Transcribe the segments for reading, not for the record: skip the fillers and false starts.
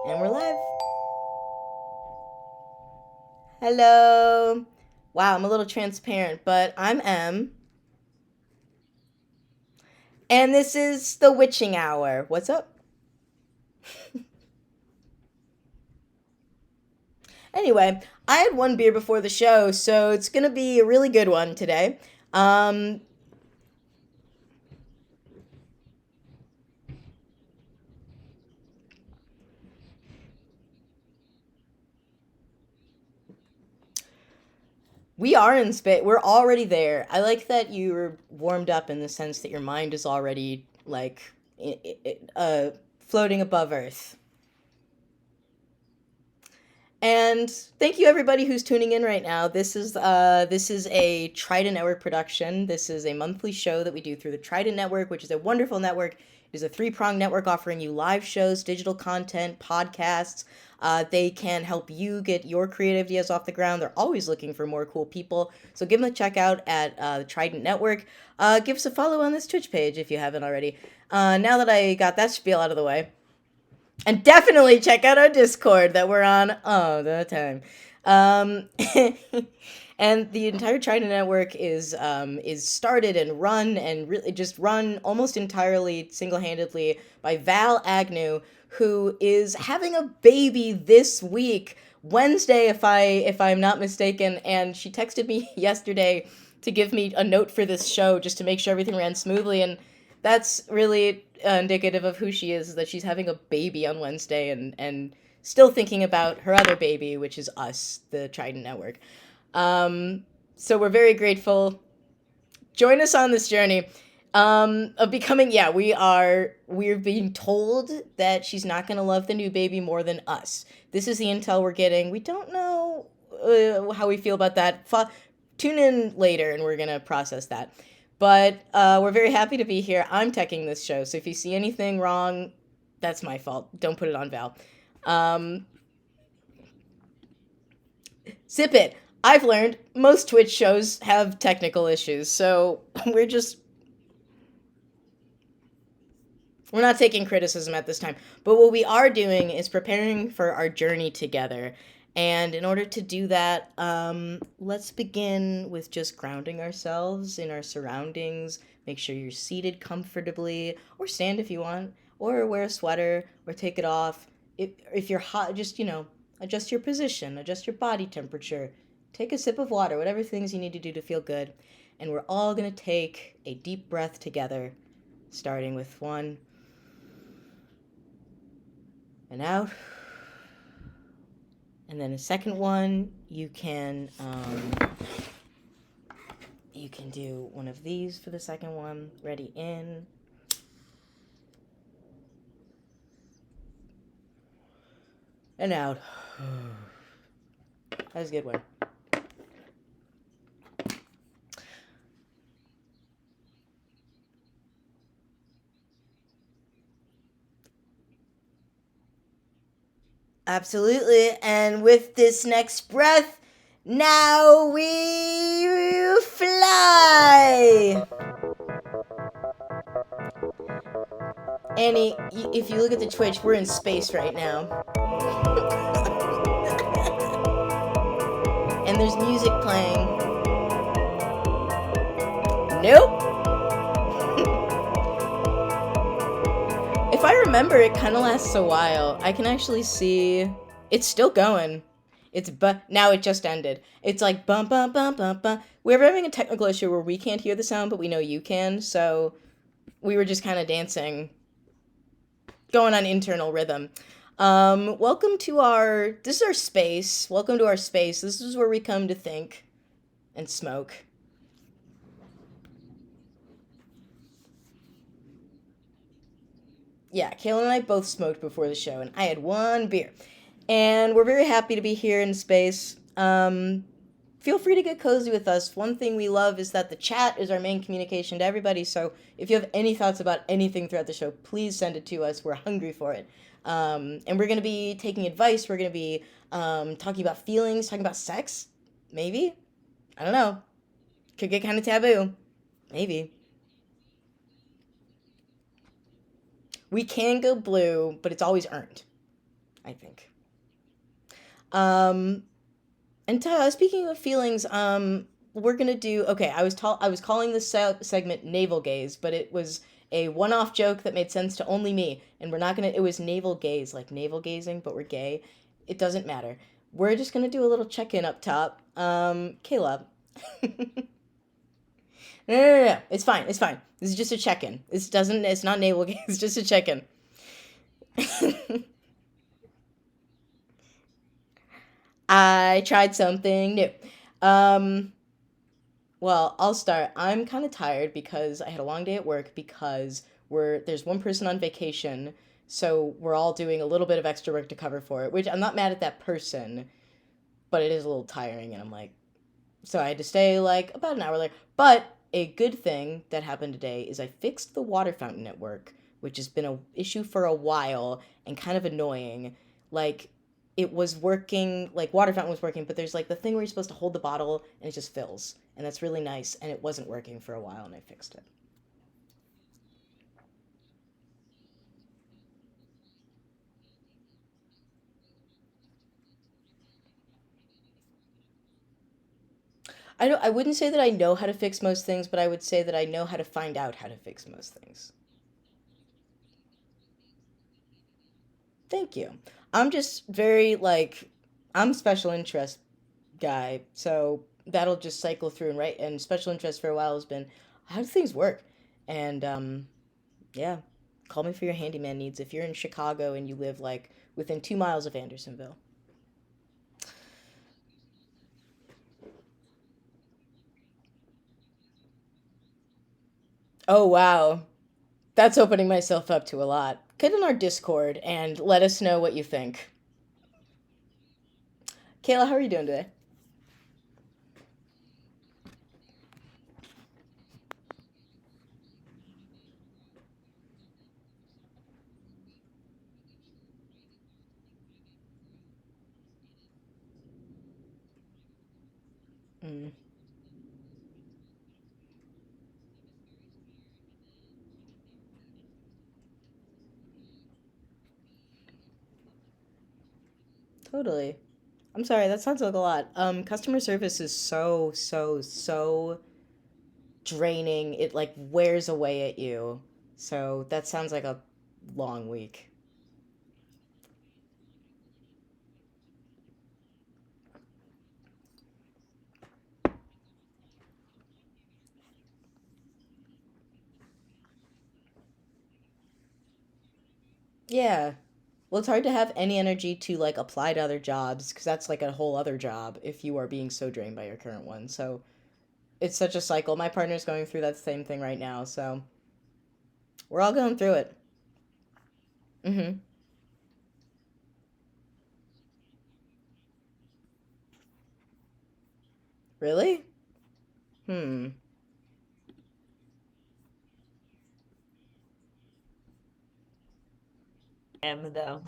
And we're live. Hello. Wow, I'm a little transparent, but I'm Em. And this is the witching hour. What's up? Anyway, I had one beer before the show, so it's going to be a really good one today. Um, we are in space. We're already there. I like that you're warmed up in the sense that your mind is already, like, floating above Earth. And thank you everybody who's tuning in right now. This is a Trident Network production. This is a monthly show that we do through the Trident Network, which is a wonderful network. It is a three-pronged network offering you live shows, digital content, podcasts. They can help you get your creative ideas off the ground. They're always looking for more cool people. So give them a check out at the Trident Network. Give us a follow on this Twitch page if you haven't already. Now that I got that spiel out of the way, and definitely check out our Discord that we're on all the time. Um, and the entire China network is started and run and really just run almost entirely single handedly by Val Agnew, who is having a baby this week, Wednesday, if I'm not mistaken. And she texted me yesterday to give me a note for this show just to make sure everything ran smoothly. And that's really indicative of who she is that she's having a baby on Wednesday and still thinking about her other baby, which is us, the Trident Network. So we're very grateful. Join us on this journey of becoming. Yeah, we're being told that she's not going to love the new baby more than us. This is the intel we're getting. We don't know how we feel about that. Tune in later and we're going to process that. But we're very happy to be here. I'm teching this show, so if you see anything wrong, that's my fault. Don't put it on Val. Um, Zip it. I've learned most Twitch shows have technical issues, so we're not taking criticism at this time. But what we are doing is preparing for our journey together. And in order to do that, let's begin with just grounding ourselves in our surroundings. Make sure you're seated comfortably, or stand if you want, or wear a sweater, or take it off. If you're hot, just, adjust your position, adjust your body temperature, take a sip of water, whatever things you need to do to feel good. And we're all going to take a deep breath together, starting with one and out. And then a second one, you can do one of these for the second one. Ready, in. And out. That was a good one. Absolutely. And with this next breath, now we fly. Annie, if you look at the Twitch, we're in space right now. And there's music playing. Nope. If I remember, it kind of lasts a while. I can actually see it's still going. But now it just ended. It's like bum bum bum bum bum. We're having a technical issue where we can't hear the sound, but we know you can. So we were just kind of dancing, going on internal rhythm. Welcome to this is our space. Welcome to our space. This is where we come to think and smoke. Yeah, Kayla and I both smoked before the show, and I had one beer. And we're very happy to be here in space. Feel free to get cozy with us. One thing we love is that the chat is our main communication to everybody. So if you have any thoughts about anything throughout the show, please send it to us. We're hungry for it. And we're going to be taking advice. We're going to be talking about feelings, talking about sex. Maybe. I don't know. Could get kind of taboo. Maybe. We can go blue, but it's always earned. I think. Um, and speaking of feelings, we're gonna do. Okay, I was calling this segment navel gaze, but it was a one-off joke that made sense to only me, and we're not gonna. It was navel gaze, like navel gazing, but we're gay. It doesn't matter. We're just gonna do a little check-in up top. Kayla. No. It's fine. It's fine. This is just a check-in. This doesn't. It's not navel gaze. It's just a check-in. I tried something new. Um, well, I'll start. I'm kind of tired because I had a long day at work because there's one person on vacation, so we're all doing a little bit of extra work to cover for it, which I'm not mad at that person, but it is a little tiring and I'm like so I had to stay like about an hour later. But a good thing that happened today is I fixed the water fountain at work, which has been a issue for a while and kind of annoying. Like it was working, like water fountain was working, but there's like the thing where you're supposed to hold the bottle and it just fills. And that's really nice. And it wasn't working for a while and I fixed it. I wouldn't say that I know how to fix most things, but I would say that I know how to find out how to fix most things. Thank you. I'm just very like I'm special interest guy, so that'll just cycle through and right. And special interest for a while has been how do things work, and yeah, call me for your handyman needs if you're in Chicago and you live like within 2 miles of Andersonville. Oh wow, that's opening myself up to a lot. Get in our Discord and let us know what you think. Kayla, how are you doing today? Mm, totally. I'm sorry, that sounds like a lot. Customer service is so draining. It like wears away at you. So that sounds like a long week. Yeah. Well, it's hard to have any energy to like apply to other jobs because that's like a whole other job if you are being so drained by your current one. So it's such a cycle. My partner's going through that same thing right now. So we're all going through it. Mm-hmm. Really? Hmm. Am though.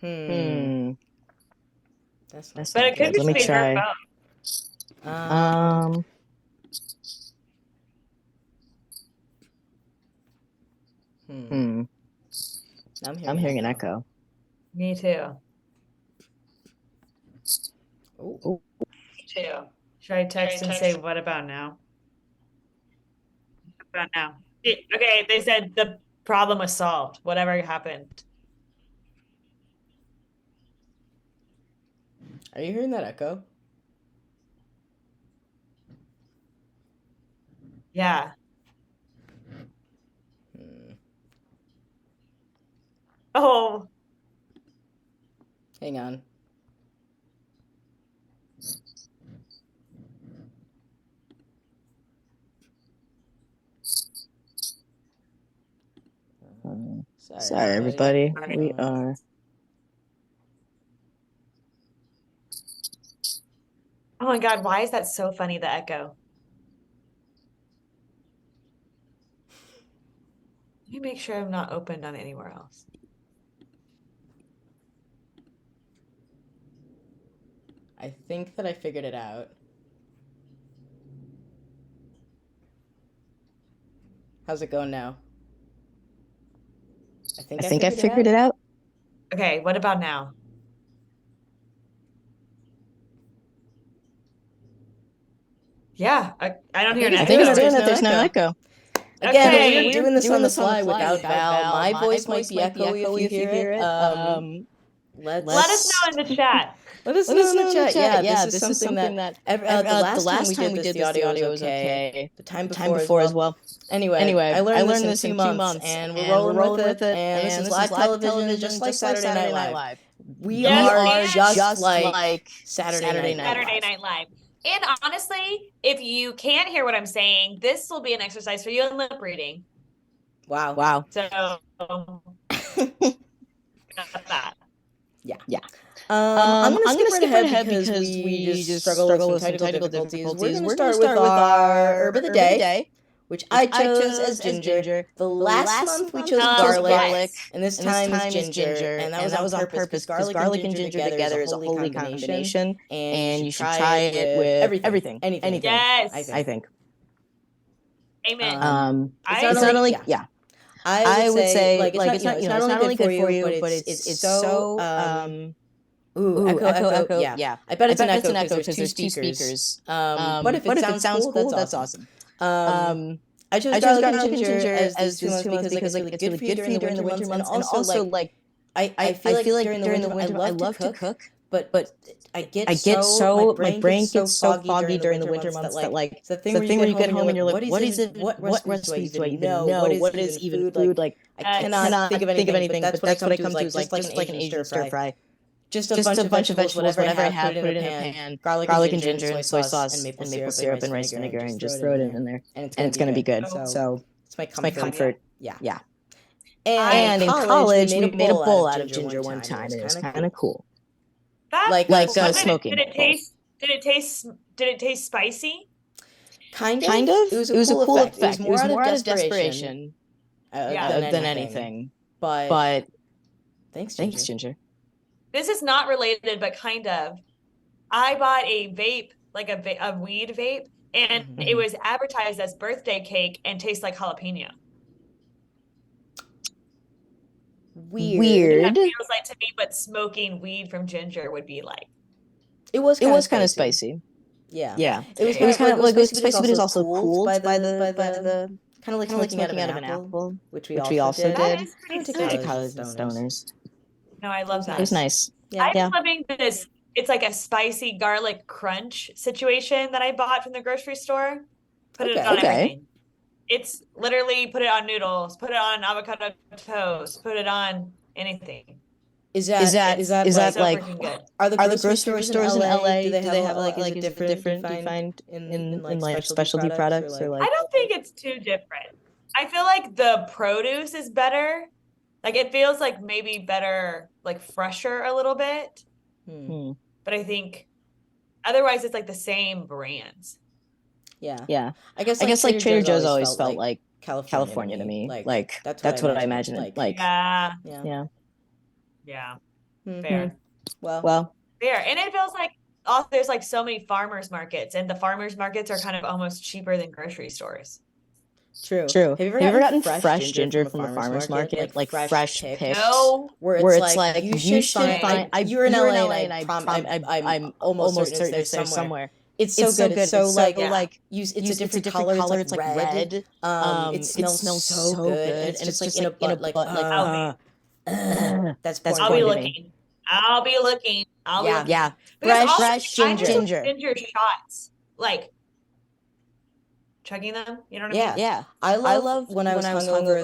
Hmm. Hmm, That's not that's But not it could good. be Let me between her try. phone. good. Um, Hmm. hmm, I'm I'm hearing an hearing an echo. echo. Me too. Oh. Oh, Too. Should I text and say, what about now? What about now? Okay, they said the problem was solved. Whatever happened. Are you hearing that echo? Yeah. Hmm. Oh, Hang on. um, Sorry, sorry, everybody. everybody. all right. We are. Oh my God, why is that so funny, the echo? Let me make sure I'm not opened on anywhere else. I think that I figured it out. How's it going now? I I think I think I figured it figured out. it out. Okay, what about now? Yeah, I don't hear an it's I think it's echo. doing it. There's no echo. Again, Okay. we're doing this on the fly without without Val. My voice might be echoey if you hear it. Let us know in the chat. Let us know in the chat. Yeah, this is something that the last time we did this, the audio was okay. The time before as well. Anyway, I learned this in 2 months, and we're rolling with it. And this is live television, just like Saturday Night Live. We Yes, are and just like Saturday Night Saturday Night Live. And honestly, if you can't hear what I'm saying, this will be an exercise for you in lip reading. Wow. So got that. Yeah. I'm gonna skip right ahead because we just struggle with some technical difficulties. We're gonna start with our herb of the day, which I chose as ginger. The last month we chose garlic, and this time is ginger, and that was on purpose because garlic and ginger together is a holy combination, and you should try it with everything, anything. Yes. I think. Amen. It's not only I would say like it's not not only good for you, but it's so echo. Yeah. I bet it's an echo because there's two speakers. But if it sounds cool, that's awesome. I chose garlic and ginger as these 2 months because like it's really good for you during the winter months, and also like I feel like during the winter I love to cook, but I get so my brain gets so foggy during the winter months that like it's the thing where you get home and you're like, what is it? What recipes do I even know? What is even food? Like I cannot think of anything. But that's what I come to is like just like an Asian stir fry. Just a bunch of vegetables, whatever I have, put it in a pan, garlic and ginger, and soy sauce, and maple syrup, and rice vinegar, and just throw it in there, and it's gonna be good. So it's my comfort. Yeah. And in college, we made a bowl out of ginger one time, and it was kind of cool. Like smoking. Did it taste spicy? Kind of. It was a cool effect. It was more out of desperation than anything. But thanks, Ginger. This is not related, but kind of. I bought a vape, like a weed vape, and it was advertised as birthday cake and tastes like jalapeno. Weird. That feels like to me what smoking weed from ginger would be like. It was kind of spicy. Yeah. It was kind of like spicy, but it was also cooled by the kind of like smoking out of an apple, which we also did. That is pretty to college stoners. No, I love that. It was nice. I'm loving this. It's like a spicy garlic crunch situation that I bought from the grocery store. Put it on everything. It's literally put it on noodles, put it on avocado toast, put it on anything. Is that like are the grocery stores in LA? Do they have like is it different you find in like specialty products or like? I don't think it's too different. I feel like the produce is better. Like it feels like maybe better, like fresher a little bit. But I think otherwise it's like the same brands. Yeah. I guess like Trader Joe's always felt like California to me. Like that's what I imagine it like. Yeah. Fair. Well. Fair. And it feels like also there's like so many farmers markets, and the farmers markets are kind of almost cheaper than grocery stores. True. Have you ever gotten fresh ginger from the farmer's market? Like fresh picked? No. Where it's like you should find. You're in LA, and I'm almost certain it's there somewhere. It's so good. It's so like it's a different color. It's like red. It smells so good, and it's just like in a butt. That's I'll be looking. I'll be looking. Yeah. Fresh ginger. Ginger shots. Like chugging them, you know what I mean? Yeah. I love when I was hungover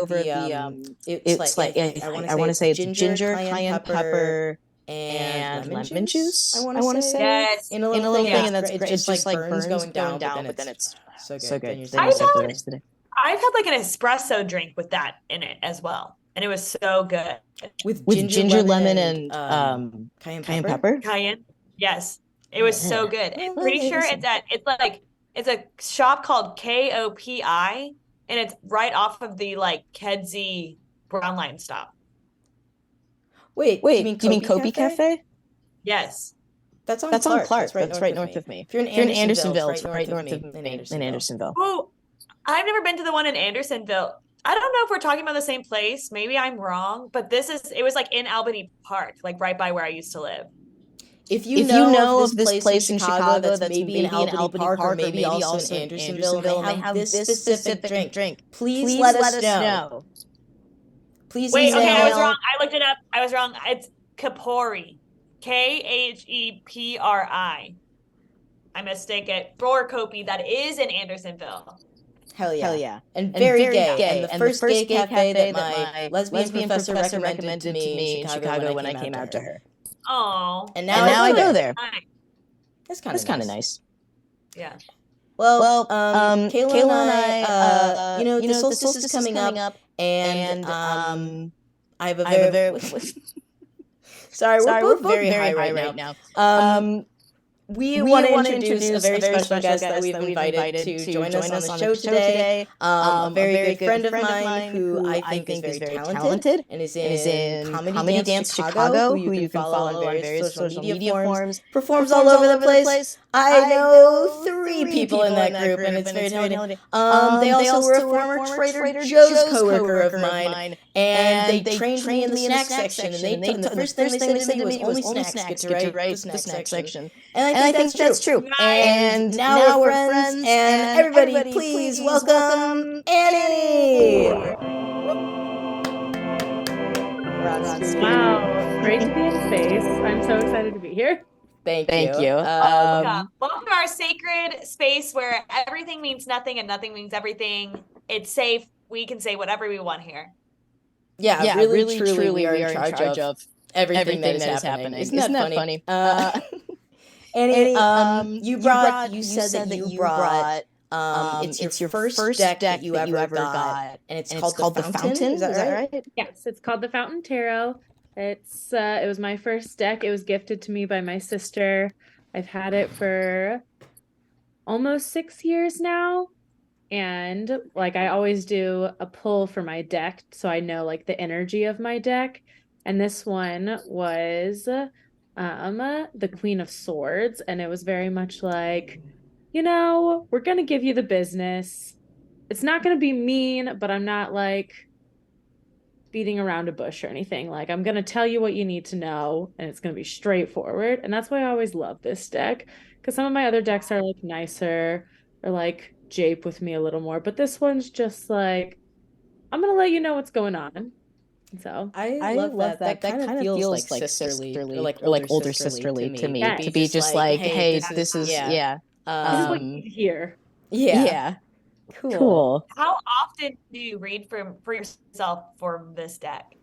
it's like I want to say it's ginger, cayenne pepper, and lemon juice. I want to say yes. In a little thing, and that's great. It's just like burns going down, but then it's so good. I've had like an espresso drink with that in it as well, and it was so good with ginger, lemon, and cayenne pepper. Cayenne, yes, it was so good. I'm pretty sure it's a shop called KOPI, and it's right off of the like Kedzie Brown Line stop. Wait, do you mean Kopi Cafe? Yes. That's on Clark. That's right north of me. If you're in Andersonville, it's right north of me in Andersonville. Oh, I've never been to the one in Andersonville. I don't know if we're talking about the same place. Maybe I'm wrong, but it was like in Albany Park, like right by where I used to live. If you know of this place in Chicago that's maybe in Albany Park or maybe also in Andersonville, and they have this specific drink, please let us know. Please Wait, email. okay, I was wrong. I looked it up. I was wrong. It's Kapori. Khepri. I mistake it for Kopi that is in Andersonville. Hell yeah. And very gay. And the first gay cafe that my lesbian professor recommended to me in Chicago when I came out to her. Oh. And now I go there. Nice. That's kind of nice. Yeah. Well, Kayla and I, the solstice is coming up, and I have a very sorry, we're both very high right now. We want to introduce a very special guest that we've invited to join us on the show today. A very good friend of mine who I think is very talented and is in Comedy Dance Chicago, who you can follow on various social media forms. Performs all over the place. I know 3 people in that group, and it's very talented. They also were a former Trader Joe's coworker of mine, and they trained me in the snack section. And the first thing they said to me was, "Only snacks get to write the snack section." And I think that's true. Nice. And now we're friends. And everybody, please welcome Annie. Wow, great to be in space. I'm so excited to be here. Thank you. Welcome to our sacred space where everything means nothing and nothing means everything. It's safe. We can say whatever we want here. Yeah, really, truly, we are in charge of everything that is happening. Isn't that funny? Annie, you said that you brought it's your first deck that you ever got, and it's called the Fountain. Is that right? Yes, it's called the Fountain Tarot. It was my first deck. It was gifted to me by my sister. I've had it for almost 6 years now. And like I always do a pull for my deck so I know like the energy of my deck. And this one was the Queen of Swords, and it was very much like, we're gonna give you the business. It's not gonna be mean, but I'm not like beating around a bush or anything. Like I'm gonna tell you what you need to know, and it's gonna be straightforward. And that's why I always love this deck, because some of my other decks are like nicer or like jape with me a little more, but this one's just like, I'm gonna let you know what's going on. So I love that. That kind of feels like sisterly, or like older sisterly to me. Yes. To be just like, hey, this is this is what you need to hear. Yeah. Cool. How often do you read for yourself from this deck?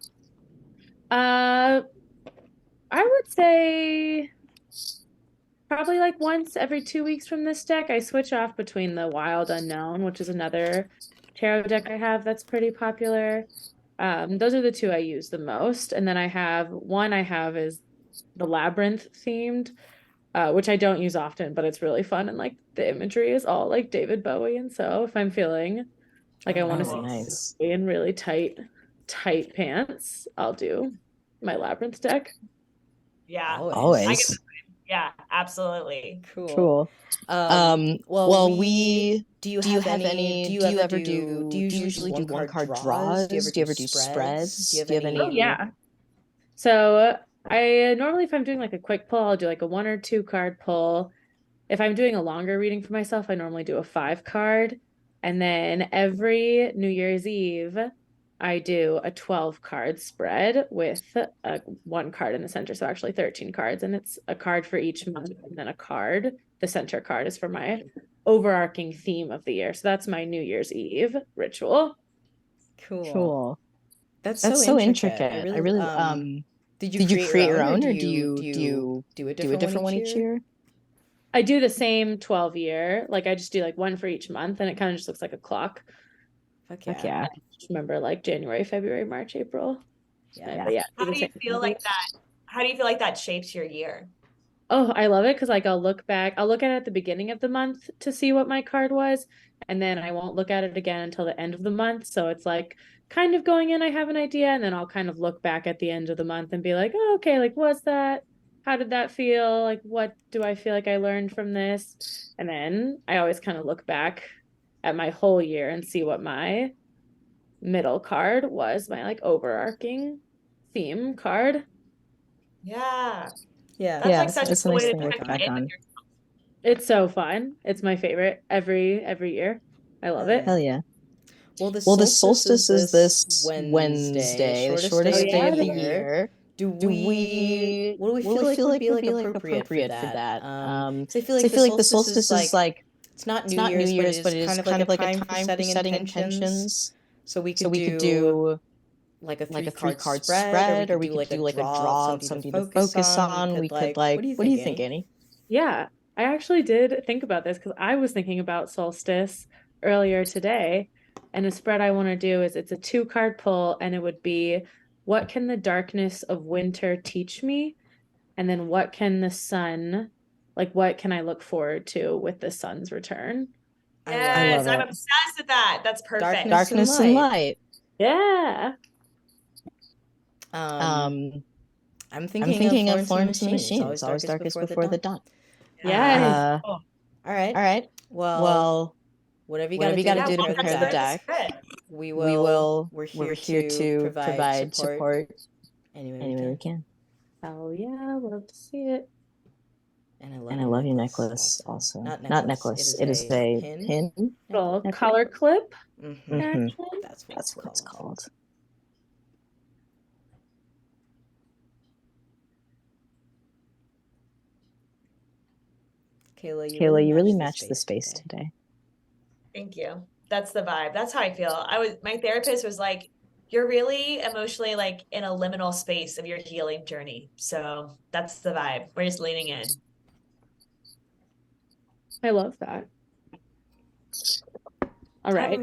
I would say probably like once every 2 weeks from this deck. I switch off between the Wild Unknown, which is another tarot deck I have that's pretty popular. Those are the 2 I use the most. And then I have is the Labyrinth themed, which I don't use often, but it's really fun. And like the imagery is all like David Bowie. And so if I'm feeling like I want to see nice in really tight pants, I'll do my Labyrinth deck. Yeah. Always. Yeah, absolutely. Cool. Well, do you usually do one card draws? Do you ever do spreads? Do you have any? Oh yeah. So I normally, if I'm doing like a quick pull, I'll do like a 1 or 2 card pull. If I'm doing a longer reading for myself, I normally do a 5 card. And then every New Year's Eve, I do a 12 card spread with 1 card in the center. So actually 13 cards, and it's a card for each month and then a card. The center card is for my overarching theme of the year. So that's my New Year's Eve ritual. Cool. That's so intricate. I really did you create your own, or do you do a different one each year? I do the same 12 year. Like I just do like 1 for each month, and it kind of just looks like a clock. Fuck yeah. I just remember like January, February, March, April. Yeah. How do you feel like that? How do you feel like that shapes your year? Oh, I love it because like I'll look at it at the beginning of the month to see what my card was, and then I won't look at it again until the end of the month. So it's like kind of going in, I have an idea, and then I'll kind of look back at the end of the month and be like, oh, okay, like how did that feel? Like, what do I feel like I learned from this? And then I always kind of look back at my whole year and see what my middle card was my like overarching theme card. Yeah. Yeah. That's like such it's a a cool nice way thing to to look back on. It's so fun. It's my favorite every year. I love it. Hell yeah. Well, the Well, the solstice is this Wednesday, the shortest day of the yeah. year. What do we feel like would be like appropriate for that? So I feel like the solstice is like, it's not New Year's, but it is kind of like a time for setting intentions. So we could do like a three card spread, or we could do like a draw of something to focus on. We could like, what do you think, Annie? Yeah, I actually did think about this because I was thinking about solstice earlier today. And a spread I want to do is it's a 2-card pull, and it would be, what can the darkness of winter teach me? And then what can the sun, like what can I look forward to with the sun's return? Yes, I'm obsessed with that. That's perfect. Darkness and light. Yeah. I'm thinking of Florence and the Machine. It's always darkest before the dawn. Yeah. All right. Well, whatever you got to do to prepare the deck. We're here to provide support any way we can. Oh yeah, love to see it. And I love your necklace also. Not necklace. It is a pin. Little collar clip. Mm-hmm. That's what it's called. Kayla, you really matched the space today. Thank you. That's the vibe. That's how I feel. My therapist was like, you're really emotionally like in a liminal space of your healing journey. So that's the vibe. We're just leaning in. I love that. All right.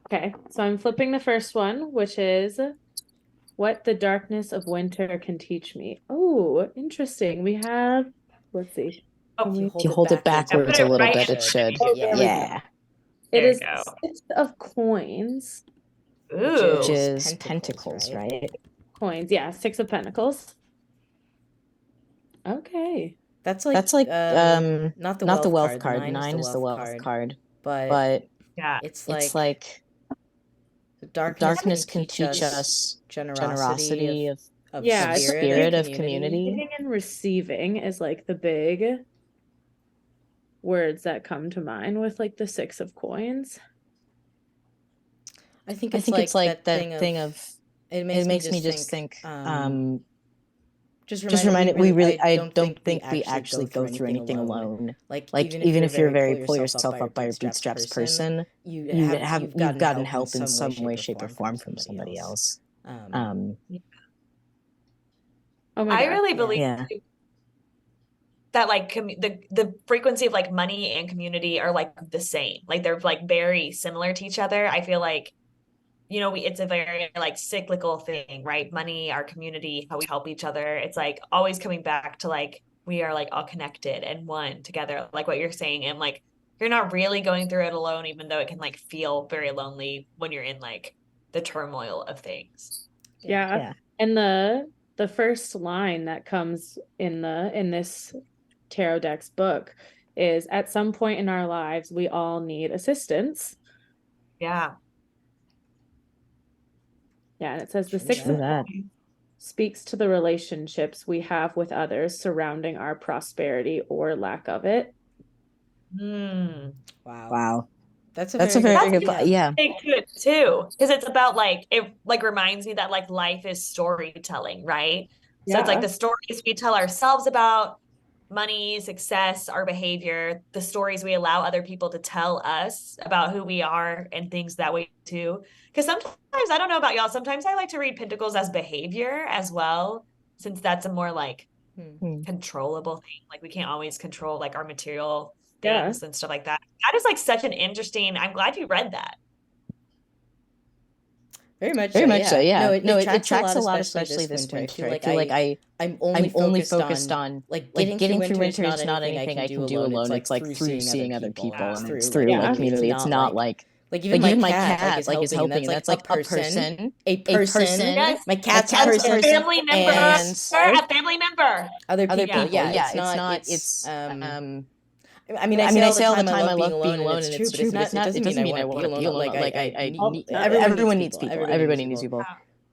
Okay, so I'm flipping the first one, which is what the darkness of winter can teach me. Oh, interesting. We have, let's see. If you hold it backwards a little bit, it should. Yeah. It is 6 of coins. Ooh. Which is pentacles, right? Coins, yeah. 6 of pentacles. Okay. That's like not the wealth card. 9 is the wealth card. But yeah, it's like darkness can teach us generosity of spirit of community. Giving and receiving is like the big words that come to mind with like the 6 of coins. I think it's like that thing of it makes me just think just remind it, I don't think we actually go through anything alone. Like even if you're a very pull yourself up by your bootstraps person, you've gotten help in some way, shape, or form from somebody else. Oh my I God. really believe that like the frequency of like money and community are like the same. Like they're like very similar to each other. I feel like, it's a very like cyclical thing, right? Money, our community, how we help each other. It's like always coming back to like, we are like all connected and one together, like what you're saying. And like, you're not really going through it alone, even though it can like feel very lonely when you're in like the turmoil of things. Yeah. And the first line that comes in this tarot deck's book is, at some point in our lives, we all need assistance. Yeah. Yeah, and it says the 6 of coins speaks to the relationships we have with others surrounding our prosperity or lack of it. Wow. That's a very good point. Yeah. Good too, because it's about like, it like reminds me that like life is storytelling, right? So it's like the stories we tell ourselves about money, success, our behavior, the stories we allow other people to tell us about who we are and things that way too. Because sometimes, I don't know about y'all, sometimes I like to read pentacles as behavior as well, since that's a more like controllable thing. Like we can't always control like our material things and stuff like that. That is like such an interesting, I'm glad you read that. Very much so, yeah. No, it tracks a lot, especially this winter. I feel like I'm only focused on like getting through winter is not anything I can do alone. It's like through seeing other people and it's through like community. It's not like even my cat like is helping, and that's like a person. Yes. My cat's a person, a family member, and a family member. Other people. Yeah, it's not. I mean, I say all the time I love being alone, and it's true, but it doesn't mean I want to be alone. Like everyone needs people. Everybody needs people.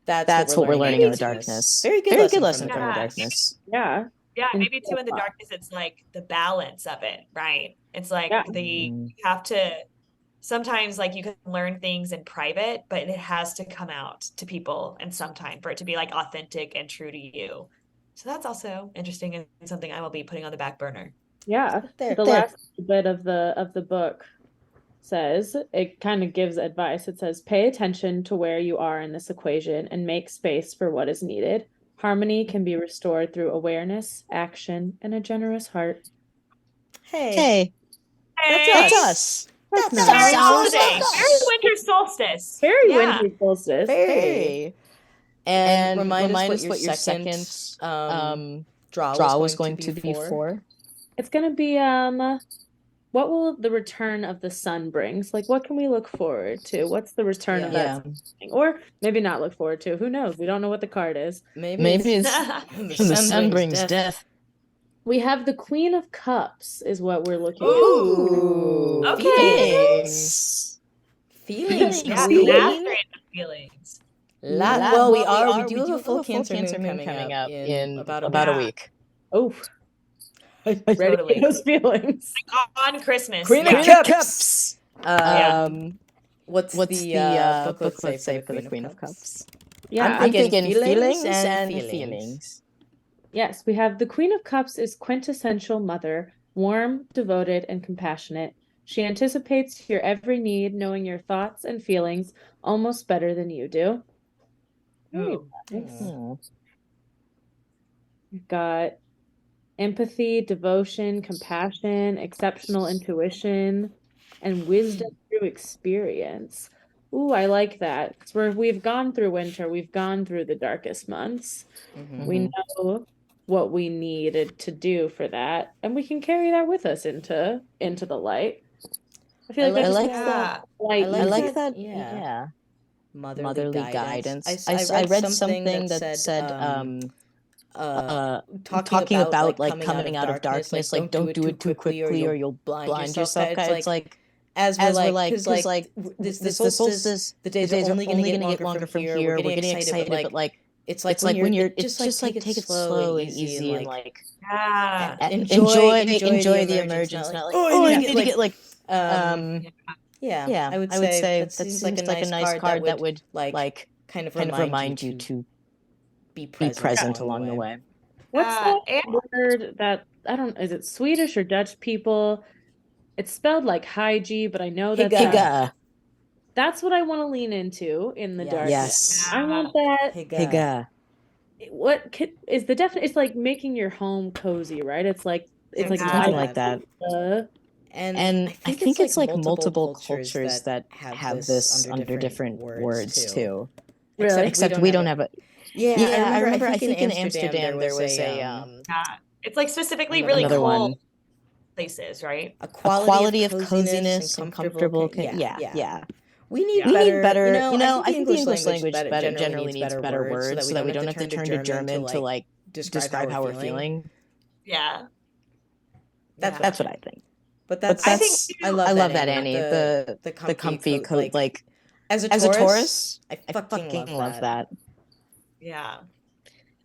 That's what we're learning in the darkness. Very good lesson from the darkness. Yeah. Yeah, maybe too in the darkness, it's like the balance of it, right? It's like you have to, sometimes like you can learn things in private, but it has to come out to people in some time for it to be like authentic and true to you. So that's also interesting and something I will be putting on the back burner. Yeah. The last bit of the book says, it kind of gives advice. It says, pay attention to where you are in this equation and make space for what is needed. Harmony can be restored through awareness, action, and a generous heart. Hey. That's us. That's very winter solstice. Very winter solstice. Very. And remind us what your second draw was going to be for. It's going to be what will the return of the sun bring? So, like, what can we look forward to? What's the return of that sun? Or maybe not look forward to. Who knows? We don't know what the card is. Maybe it's the sun brings death. We have the Queen of Cups is what we're looking at. Ooh. Okay. Feelings. Feelings. Well, we do have a full Cancer moon coming up in about a week. Oh. Ready for those feelings. Like on Christmas. Queen of Cups. What's the booklet say for the Queen of Cups? Yeah, I'm thinking feelings and feelings. Yes, we have the Queen of Cups is quintessential mother, warm, devoted, and compassionate. She anticipates your every need, knowing your thoughts and feelings almost better than you do. Very nice. We've got empathy, devotion, compassion, exceptional intuition, and wisdom through experience. Ooh, I like that. Because we've gone through winter, we've gone through the darkest months. We know what we needed to do for that, and we can carry that with us into the light. I feel like I like that. I like that. Yeah. Motherly guidance. I read something that said talking about like coming out of darkness, like don't do it too quickly or you'll blind yourself. It's like as we're like, because like this solstice, the days are only going to get longer from here. We're getting excited, but like it's like when you're just like take it slow and easy and like enjoy the emergence. Not like you need to get like I would say that seems like a nice card that would like kind of remind you to be present along the way. What's that word that is it Swedish or Dutch people? It's spelled like Hygie, but I know that's that's what I want to lean into in the darkness. Yes. I want that. Higa. What is the definition? It's like making your home cozy, right? It's like something like that. And I think it's like multiple cultures that have this under different words too. Really? Except we don't have it. Yeah, I remember. I think in Amsterdam there was a. It's like specifically really cold places, right? A quality of coziness and comfortable. Yeah. We need better. You know, I think the English language generally needs better words so that we don't have to turn to German to like describe how we're feeling. Yeah. That's what I think. But I love that, Annie. The comfy coat, like as a Taurus, I fucking love that. Yeah.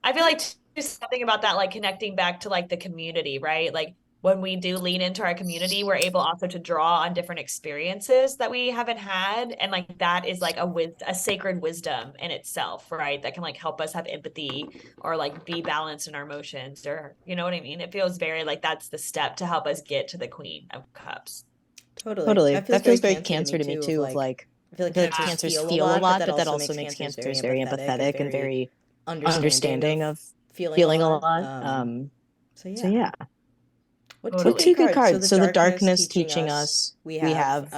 I feel like just something about that, like connecting back to like the community, right? Like when we do lean into our community, we're able also to draw on different experiences that we haven't had. And like that is like a sacred wisdom in itself, right? That can like help us have empathy or like be balanced in our emotions, or you know what I mean? It feels very like that's the step to help us get to the Queen of Cups. Totally. That feels very Cancer to me too. Of like I feel like Cancers feel a lot, but that also makes Cancers very empathetic and very understanding of feeling a lot. So yeah. What two good cards? So the darkness teaching us. We have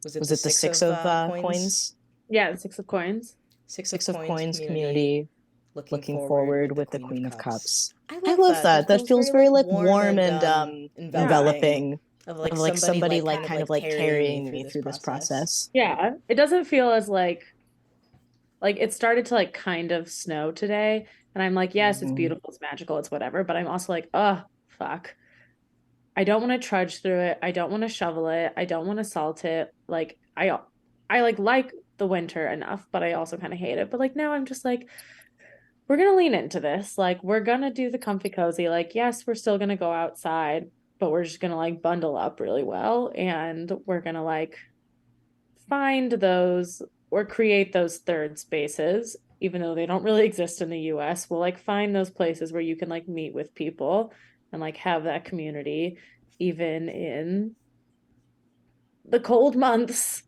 was it the Six of Coins? Yeah, the Six of Coins. Six of Coins community. Looking forward with the Queen of Cups. I love that. That feels very like warm and enveloping. Of like somebody like kind of like carrying me through this process. Yeah, it doesn't feel as like it started to like kind of snow today, and I'm like, yes, it's beautiful, it's magical, it's whatever, but I'm also like, oh fuck, I don't want to trudge through it. I don't want to shovel it. I don't want to salt it. Like I like the winter enough, but I also kind of hate it. But like now I'm just like, we're gonna lean into this. Like we're gonna do the comfy cozy. Like yes, we're still gonna go outside, but we're just gonna like bundle up really well, and we're gonna like find those or create those third spaces, even though they don't really exist in the US. We'll like find those places where you can like meet with people and like have that community even in the cold months.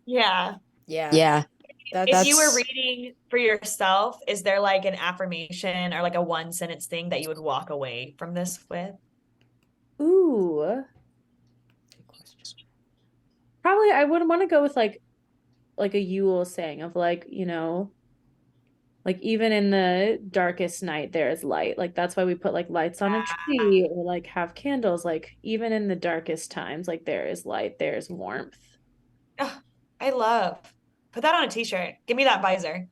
Yeah. If you were reading for yourself, is there like an affirmation or like a one sentence thing that you would walk away from this with? Ooh. Good question. Probably I would want to go with like a Yule saying of like, you know, like even in the darkest night there is light. Like that's why we put like lights on a tree or like have candles. Like even in the darkest times, like there is light, there's warmth. Oh, I love. Put that on a t-shirt. Give me that visor.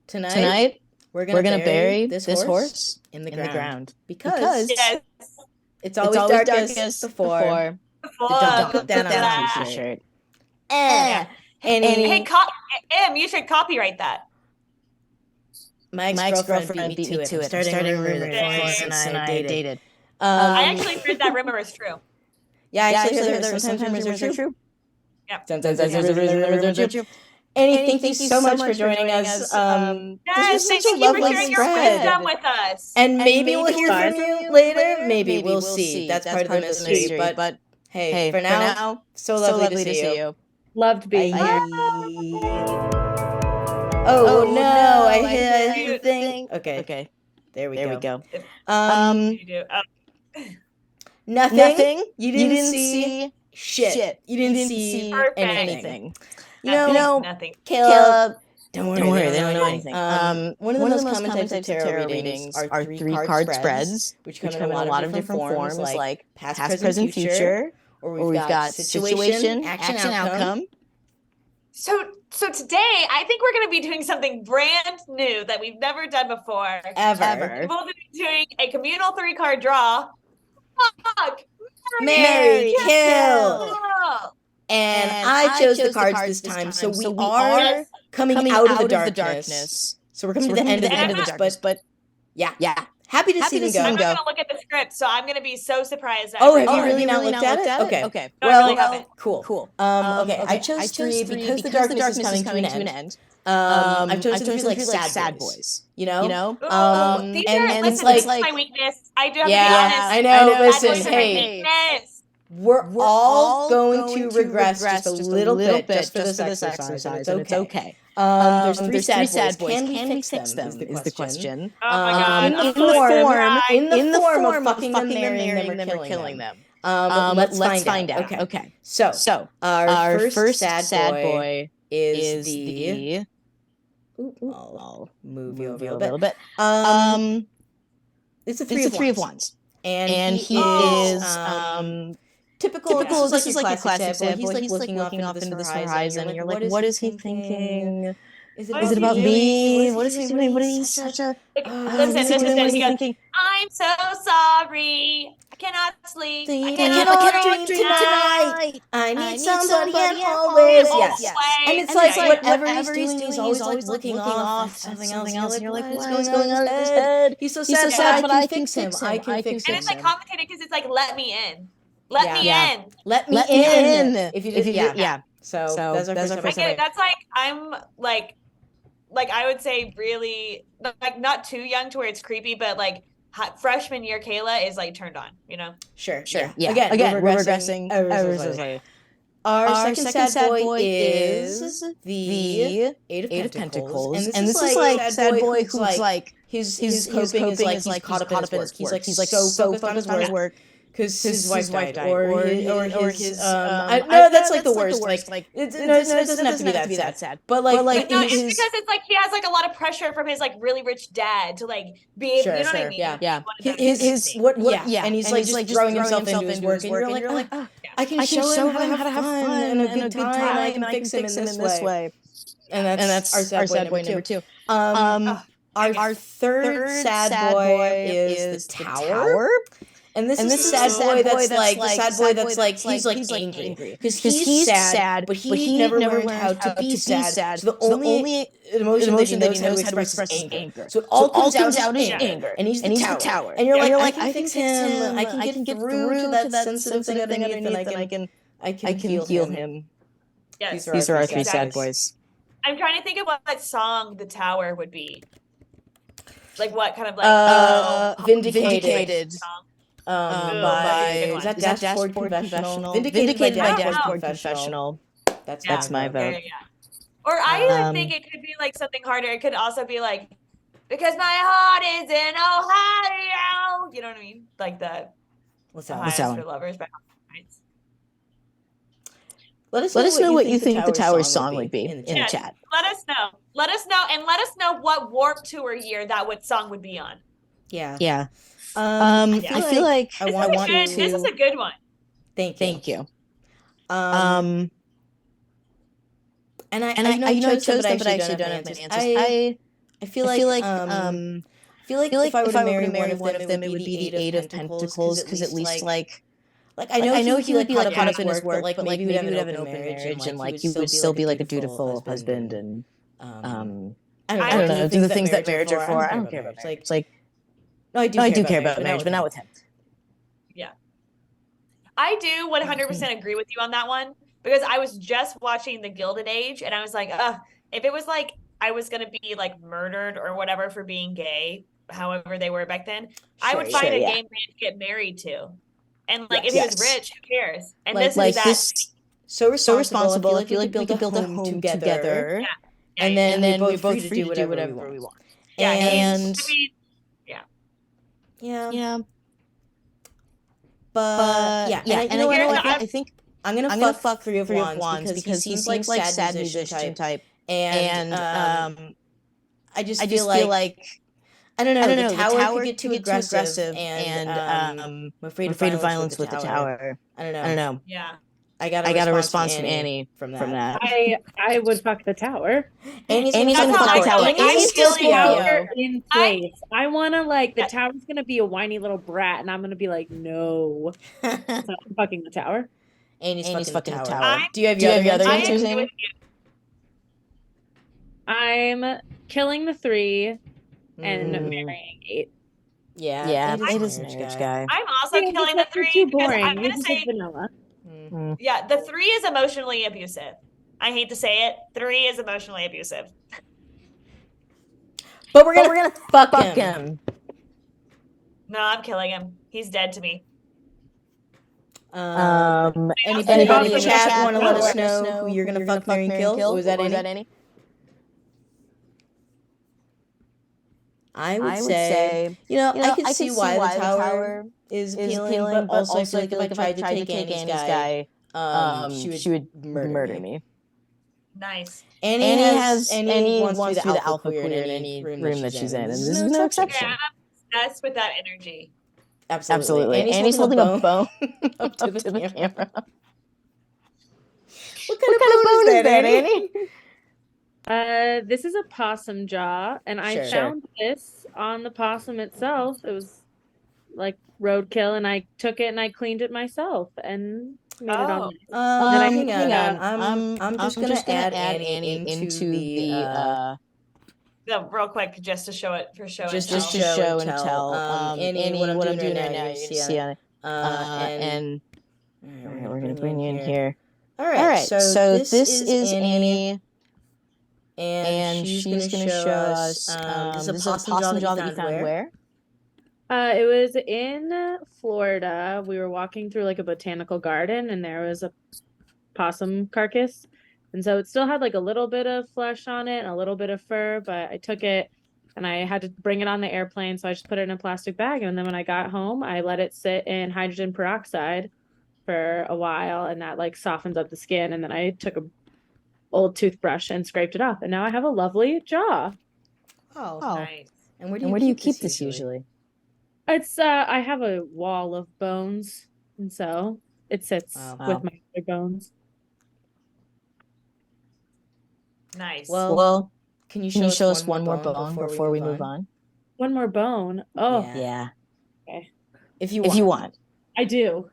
Tonight we're gonna bury this horse in the ground. Because yes. it's always darkest before the dawn. Put that on a t-shirt. Hey, Em, you should copyright that. My ex-girlfriend beat me to it. Starting a rumor that Florence and I dated. I actually heard that rumor was true. Yeah, I actually heard that sometimes rumors are true. Yeah. Sometimes rumors are true. Annie, thank you so much for joining us. Yes, thank you for sharing your wisdom with us. And maybe we'll hear from you later. Maybe we'll see. That's part of the mystery. But hey, for now, so lovely to see you. Loved being here. Oh no, I hit the thing. Okay. There we go. Nothing. You didn't see shit. You didn't see anything. You know, nothing. Kayla, don't worry, they don't know anything. One of the most common types of tarot readings are three card spreads, which come in a lot of different forms, like past, present, future, or we've got situation, action, outcome. So today, I think we're going to be doing something brand new that we've never done before. Ever. We'll be doing a communal 3-card draw. Fuck! Marry, kill! And I chose the cards this time, so we are coming out of the darkness. So we're coming to the end of the darkness, but yeah. Happy to see them go. I'm not going to look at the script, so I'm going to be so surprised. Have you really not looked at it? Okay. No, I really haven't. Cool. Okay, I chose three because the darkness is coming to an end. I've chosen three like sad boys. You know? These are, listen, this is my weakness. I do have to be honest. I know. Listen, hey. We're all going to regress just a little bit just for this exercise, and it's okay. There's three sad boys. Can we fix them? Is the question. Oh my God. In the form of fucking them, marrying them, or killing them. Let's find out. Okay. So our first sad boy is the. I'll move you over a little bit. It's the three of wands, and he is typical. This is like a classic sad boy. He's looking off into this horizon, and you're like, what is he thinking? Is it about me? What is he doing? What is he such a? Listen. He goes, I'm so sorry. I cannot sleep. I cannot dream tonight. I need somebody and always. Yes. And it's like whatever he's doing, he's always like looking off something else. And you're like, what's going on in his head? He's so sad, but I can fix him. I can fix him. And it's like complicated because it's like, let me in. Let me in. Let me in. If you just, So that's our first. I get it. That's like, I'm like I would say really like not too young to where it's creepy, but like freshman year Kayla is like turned on, you know? Sure. Yeah. Again, we're regressing. Our second sad boy is the Eight of Pentacles. And this is like sad boy who's like his coping is like he's caught up in his work. He's like so focused on his work. Because his wife died, or his no, that's like the worst. Like it doesn't have to be that sad. But like no, it's because it's like he has like a lot of pressure from his like really rich dad to like be able, you know what I mean? Yeah. And he's like just throwing himself into his work, and you're like, I can show him how to have fun and a good time. I can fix him in this way. And that's our sad boy number two. Our third sad boy is the Tower. And this is the sad boy that's like the sad boy that's like he's like angry because he's sad, but he never learned how to be sad. So the only emotion that he knows how to express is anger. So it all comes out as anger, and he's the tower. And you're like, I can fix him. I can get through to that sensitive thing underneath, and I can feel him. Yes, these are our three sad boys. I'm trying to think of what song the tower would be. Like what kind of like Vindicated. Song? By is that Dashboard Confessional? Vindicated by Dashboard Confessional. That's my vote. Yeah. Or I even think it could be like something harder. It could also be like, because my heart is in Ohio. You know what I mean? Like the What's that? Ohio's for Lovers by Heights. Let us know what you think the Tower's song would be in the chat. Let us know. Let us know, and let us know what Warped Tour year that song would be on. Yeah. I feel like I want you to. This is a good one. Thank you. And I chose them, but I actually don't have my answers. I feel like if I were to marry one of them, it would be the Eight of Pentacles, because at least like I know he would be like caught up in his work, but like maybe we would have an open marriage, and like he would still be like a dutiful husband, and I don't know, do the things that marriage are for. I don't care about marriage. It's like no, I do care about marriage, but not with him. Yeah, I do 100% agree with you on that one, because I was just watching The Gilded Age, and I was like, if it was like I was gonna be like murdered or whatever for being gay, however they were back then, I would find a gay man to get married to. And like, if he was rich, who cares? And like, this is so responsible. I feel like we could build a home together. Yeah. And then we're both free to do whatever we want. Yeah. And I mean, yeah. But yeah. And you know what? I think I'm gonna fuck Three of Wands because he seems like sad musician type. And I just feel like I don't know. The tower could get too aggressive, and I'm afraid of violence with the tower. I don't know. Yeah. I got a response from Annie from that. I would fuck the tower. Annie's gonna fuck the tower. Annie's still tower in place. I wanna the tower's gonna be a whiny little brat, and I'm gonna be like, no. So I'm fucking the tower. Annie's fucking the tower. Do you have your other answers, Annie? I'm killing the 3 and marrying 8. Yeah. 8 is a marriage guy. I'm also killing the 3. Too boring. I'm gonna say vanilla. Yeah, the 3 is emotionally abusive. I hate to say it. 3 is emotionally abusive. But we're gonna fuck him. No, I'm killing him. He's dead to me. Anybody in the chat want to let us know who you're gonna fuck, marry, and kill? Or was that Annie? I would say, I can see why the tower is appealing, but also I feel like if I tried to take Annie's guy, she would murder me. Nice. Annie wants to be the alpha queer in any room that she's in, and this is no exception. Yeah, I'm obsessed with that energy. Absolutely. Annie's holding a bone up to the camera. What kind of bone is that, Annie? This is a possum jaw, and I found this on the possum itself. It was like roadkill, and I took it and I cleaned it myself and made it on. Hang on. I'm just gonna add Annie into the real quick, just to show it for show. Just to show and tell. Annie, what I'm doing right now, you see on it. And we're gonna bring you in here. All right. So this is Annie. And she's going to show us this is a possum jaw that you found where? It was in Florida. We were walking through like a botanical garden, and there was a possum carcass. And so it still had like a little bit of flesh on it and a little bit of fur, but I took it and I had to bring it on the airplane. So I just put it in a plastic bag. And then when I got home, I let it sit in hydrogen peroxide for a while, and that like softens up the skin. And then I took a old toothbrush and scraped it off, and now I have a lovely jaw. Oh, nice. And where do you keep this usually? It's I have a wall of bones, and so it sits with my other bones. Nice. Well, can you show us one more bone before we move on? One more bone. Oh yeah. Okay. If you want. I do.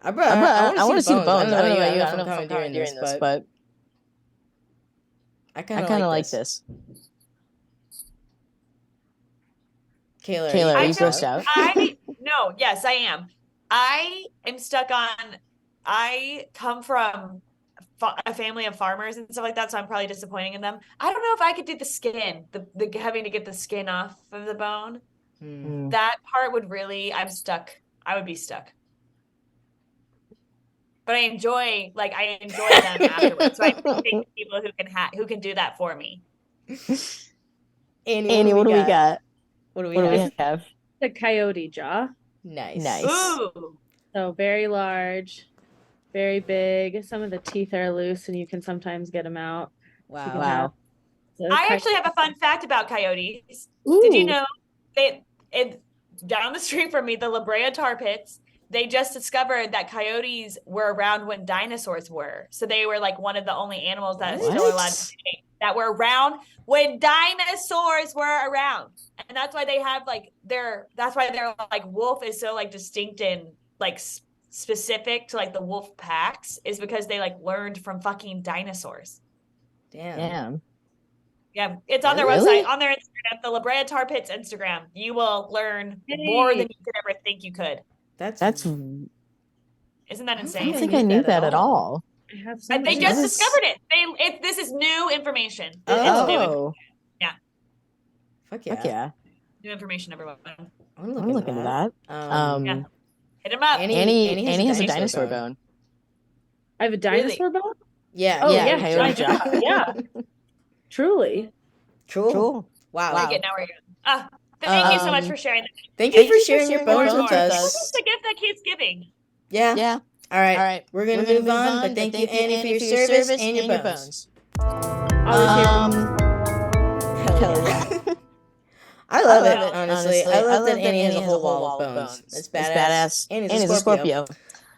I want to see the bones. I don't know about you. I don't know if I'm commandeering this, but I kind of like this. Kayla, are you grossed out? No, yes, I am. I am stuck on, I come from a family of farmers and stuff like that, so I'm probably disappointing in them. I don't know if I could do the skin, the having to get the skin off of the bone. That part would really, I'm stuck. I would be stuck. But I enjoy them afterwards. So I appreciate people who can do that for me. Annie, what do we got? What do we have? The coyote jaw. Nice. Ooh. So very large, very big. Some of the teeth are loose and you can sometimes get them out. Wow. I actually have a fun fact about coyotes. Ooh. Did you know down the street from me, the La Brea tar pits, they just discovered that coyotes were around when dinosaurs were. So they were like one of the only animals that is still alive today that were around when dinosaurs were around. And that's why they have like their wolf is so like distinct and like specific to like the wolf packs is because they like learned from fucking dinosaurs. Damn. Yeah, it's on their website, on their Instagram, the La Brea Tar Pits Instagram. You will learn more than you could ever think you could. Isn't that insane? I don't think I knew that at all. They just discovered it. This is new information. Oh. It's new. Yeah. Fuck yeah. New information, everyone. I'm looking into that. Yeah. Hit him up. Annie has a dinosaur bone. I have a dinosaur bone? Yeah. Oh, yeah. Coyote jaw. Yeah. Truly. Cool. Wow. Now we're good. Thank you so much for sharing that. Thank you for sharing your bones with us. It's a gift that keeps giving. Yeah. All right. We're going to move on, but thank you, Annie, for your service and your bones. Hell yeah. I love it, honestly. I love that Annie has a whole wall of bones. It's badass. Annie's a Scorpio.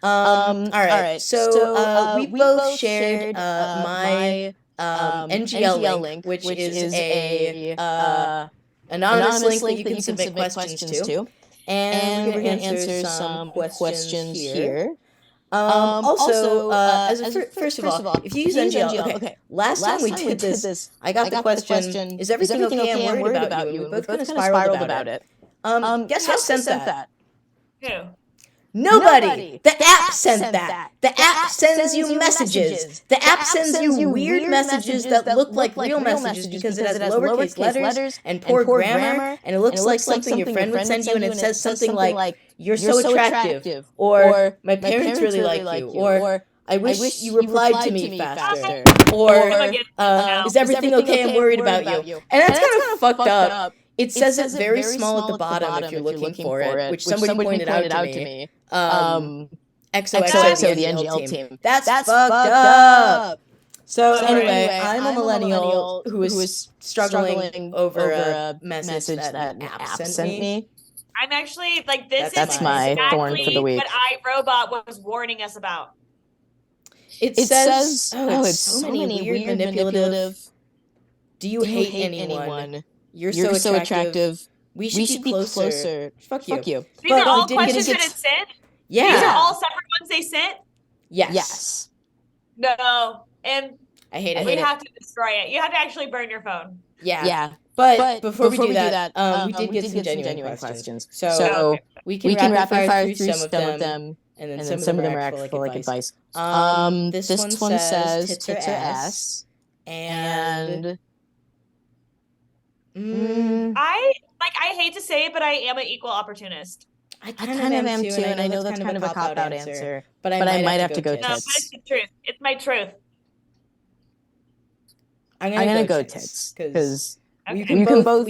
All right. So we both shared my NGL link, which is a anonymous link that you can submit questions to. And we're going to answer some questions here. Also, first of all, if you use NGL, okay. Last time we did this, I got the question, is everything okay? I'm worried about you. And we both kind of spiraled about it. Guess who sent that? Who? Nobody. The app sent that. The app sends you messages. The app sends you weird messages that look like real messages because it has lowercase letters and poor grammar, and it looks like something your friend would send you, and it says something like, "You're so attractive," or "My parents really like you," or "I wish you replied to me faster," or "Is everything okay? I'm worried about you." And that's kind of fucked up. It says it very small at the bottom if you're looking for it, which somebody pointed out to me. XOXO, the NGL team. That's fucked up. So anyway, I'm a millennial who is struggling over a message that an app sent me. I'm actually like, this That's is my exactly thorn for the week. what iRobot was warning us about. It says, it's so many weird, manipulative. Do you hate anyone? You're so attractive. We should be closer. Fuck you. These are all questions that it sent? Yeah. These are all separate ones they sent? Yes. No. And I hate it. We have to destroy it. You have to actually burn your phone. Yeah. But before we do that, we did get some genuine questions. So we can rapid fire through some of them, and then some of them are actual like advice. This one says tits or ass, and I hate to say it, but I am an equal opportunist. I kind of am too, and I know that's kind of a cop-out answer, but I might have to go tits. No, but it's the truth. It's my truth. I'm gonna go tits because we can both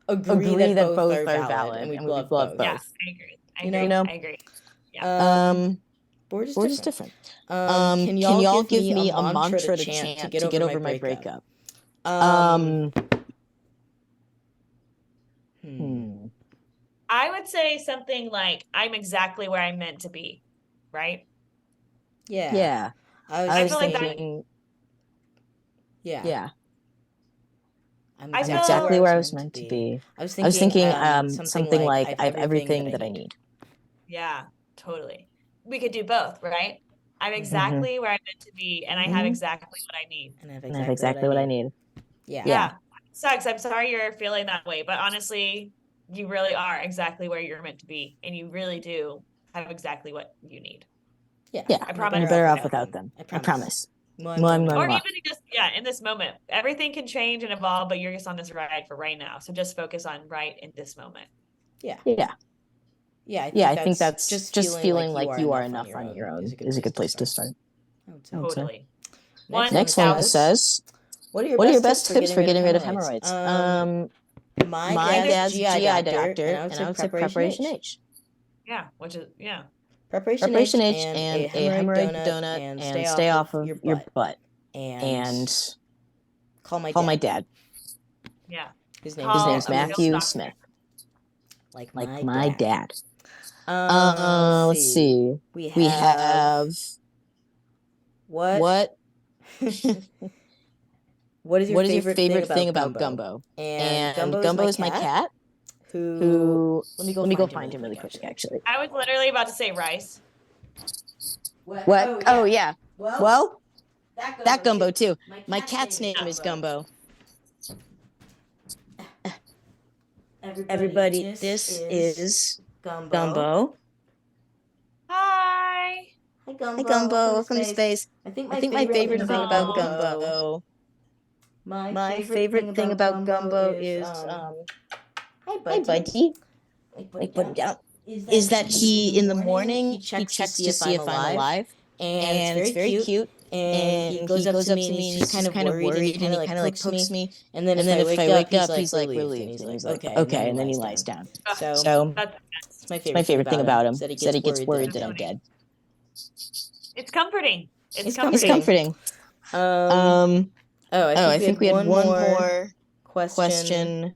agree that both are valid, and we love both. Yeah, I agree. Yeah. Board is different. Can y'all give me a mantra to chant to get over my breakup? I would say something like, I'm exactly where I'm meant to be, right? Yeah. I was thinking, yeah. I'm I feel- exactly where I was meant to be. I was I was thinking something like I have everything that I need. Yeah, totally. We could do both, right? I'm exactly where I'm meant to be, and I have exactly what I need. And I have And I have exactly what I need. Yeah. Sucks. I'm sorry you're feeling that way, but honestly, you really are exactly where you're meant to be, and you really do have exactly what you need. Yeah. I promise. You're better off without them. I promise. Or even just in this moment, everything can change and evolve, but you're just on this ride for right now. So just focus on right in this moment. Yeah. I think that's just feeling like you are enough on your own is a good place to start. Totally. Next one says, what are your best tips for getting rid of hemorrhoids? My dad's GI doctor, and I would say preparation H. Yeah, which is Preparation H and a hemorrhoid donut and stay off of your butt. And call my dad. Yeah. His name's Matthew Smith. Like my dad. Let's see. We have what? What is your favorite thing about Gumbo? And Gumbo is my cat. Who? Let me go find him really quick. Actually, I was literally about to say rice. What? Oh yeah. Well, that Gumbo too. My cat's name is Gumbo. Everybody, this is Gumbo. Hi. Hi Gumbo. Hi Gumbo. Welcome to space. I think my favorite thing about Gumbo. My favorite thing about Gumbo is hi buddy. Like put him down. Is that he in the morning he checks to see if I'm alive, and it's very cute. And he goes up to me and he's kind of worried and he kind of like pokes me. And then if I wake up, he's like relieved. And he's like, okay. And then he lies down. So that's my favorite thing about him. Is that he gets worried that I'm dead. It's comforting. It's comforting. I think we had one more question.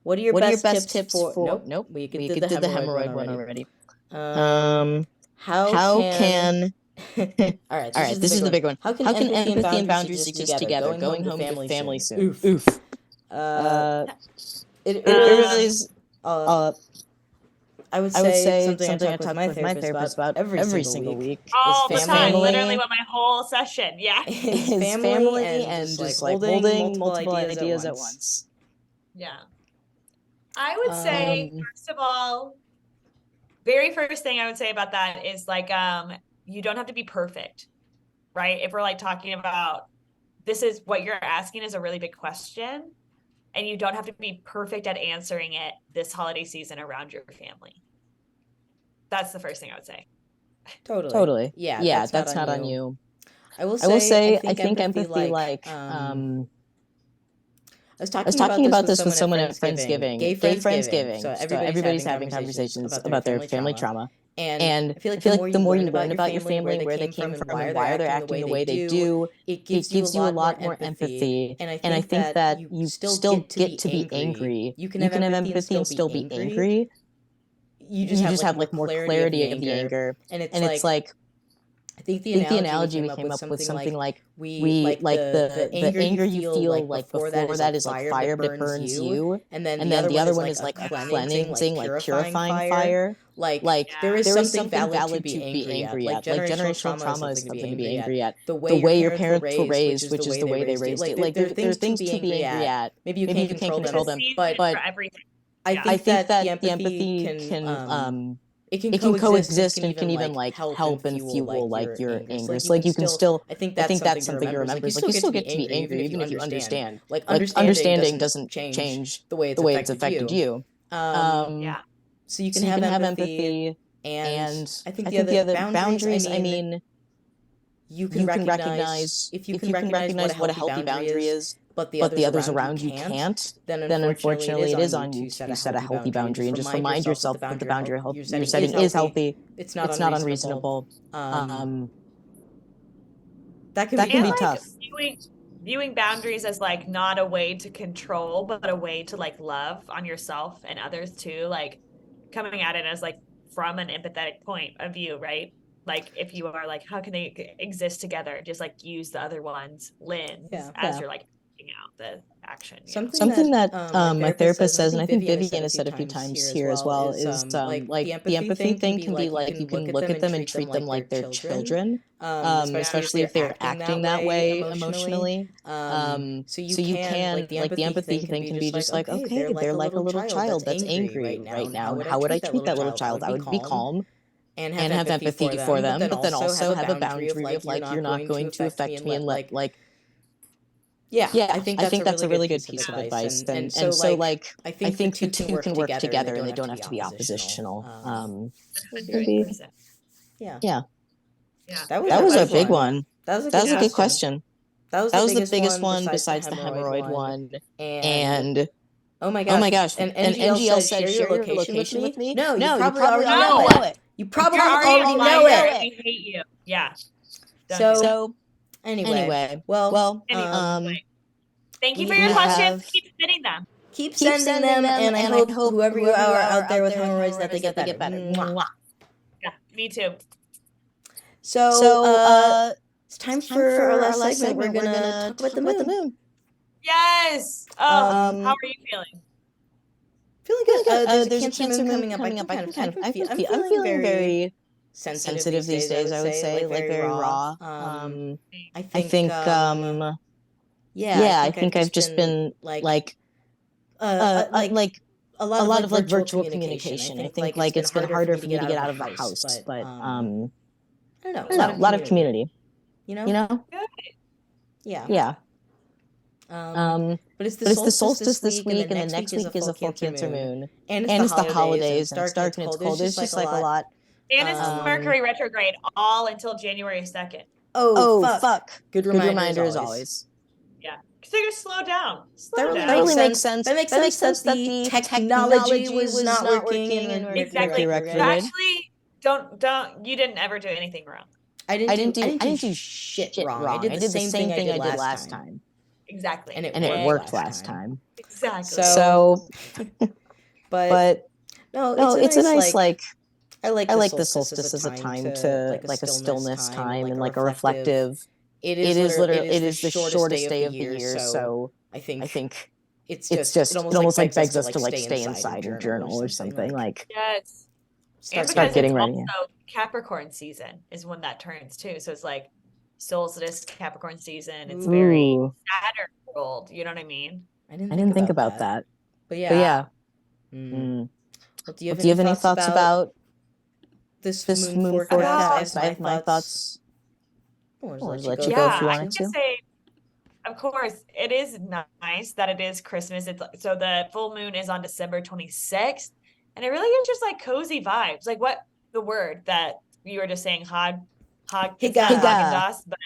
What are your best tips for? Nope. We did the hemorrhoid one already. How can all right, this is the big one. How can empathy and boundaries exist together? Going home to family soon. Oof. It really is. I would say something I talk with my therapist about every single week. All the time. Literally what my whole session. Yeah. His family and just like holding multiple ideas at once. Yeah. I would say, first of all, very first thing I would say about that is like, you don't have to be perfect, right? If we're like talking about, this is what you're asking is a really big question, and you don't have to be perfect at answering it this holiday season around your family. That's the first thing I would say. Totally. Yeah, that's not on you. I will say I think empathy like I was talking about this with someone at Friendsgiving. Gay Friendsgiving. So everybody's having conversations about their family trauma. And I feel like the more you learn about your family and where they came from and why they're acting the way they do, it gives you a lot more empathy. And I think that you still get to be angry. You can have empathy and still be angry. You just have like more clarity of the anger. And it's like I think the analogy we came up with something like we like the anger you feel like before that is like fire, but it burns you, and then the other one is like a cleansing, like purifying fire. Like there is something valid to be angry at. Like generational trauma is something to be angry at. The way your parents were raised, which is the way they raised it. Like there are things to be angry at. Maybe you can't control them, but I think that the empathy can it can coexist and can even like help and fuel like your anger. So like you can still, I think that's something to remember. Like you still get to be angry even if you understand. Like understanding doesn't change the way it's affected you. So you can have empathy, and I think the other boundaries. I mean, you can recognize if you can recognize what a healthy boundary is, but the others around you can't, then unfortunately it is on you to set a healthy boundary and just remind yourself that the boundary you're setting is healthy. It's not unreasonable. That can be tough. Viewing boundaries as like not a way to control, but a way to like love on yourself and others too. Like coming at it as like from an empathetic point of view, right? Like if you are like, how can they exist together? Just like use the other one's lens as your like acting out the action. Something that my therapist says, and I think Vivian has said a few times here as well, is like the empathy thing can be like you can look at them and treat them like they're children, especially if they're acting that way emotionally. So you can like the empathy thing can be just like, okay, they're like a little child that's angry right now, and how would I treat that little child? I would be calm and have empathy for them, but then also have a boundary of like, you're not going to affect me and like. Yeah, I think that's a really good piece of advice. And so like I think the two can work together and they don't have to be oppositional. Yeah. That was a big one. That was a good question. That was the biggest one besides the hemorrhoid one. And oh my gosh. And NGL said, share your location with me. No, you probably already know it. You probably already know it. We hate you. Yeah. So anyway, well, thank you for your questions. Keep sending them. Keep sending them, and I hope whoever you are out there with hemorrhoids that they get better. Yeah, me too. So it's time for our last segment. We're gonna talk about the moon. Yes. How are you feeling? Feeling good. There's a Cancer moon coming up. I'm feeling very sensitive these days. I would say, like very raw. I think I think I've just been like a lot of like virtual communication. I think like it's been harder for me to get out of the house, but I don't know, a lot of community. You know? Good. Yeah. But it's the solstice this week, and the next week is a full Cancer moon, and it's the holidays, and it's dark and it's cold. There's just like a lot. And it's Mercury retrograde all until January 2nd. Oh fuck! Good reminder as always. Yeah, so you slow down. That really makes sense. That makes sense that the technology was not working and exactly. Actually, don't. You didn't ever do anything wrong. I didn't do shit wrong. I did the same thing I did last time. Exactly. And it worked last time. Exactly. So but no, it's a nice like I like the solstice as a time to like a stillness time and like a reflective. It is the shortest day of the year, so I think it almost like begs us to like stay inside and journal or something like. Yes. Start getting ready. Also, Capricorn season is when that turns too. So it's like solstice, Capricorn season. It's very Saturn world. You know what I mean? I didn't think about that. But yeah. Well, do you have any thoughts about this moon forecast? I have my thoughts. I'll let you go if you want to. Say, of course, it is nice that it is Christmas. So the full moon is on December 26th. And it really is just like cozy vibes. Like what the word that you were just saying, Haagen-Dazs, but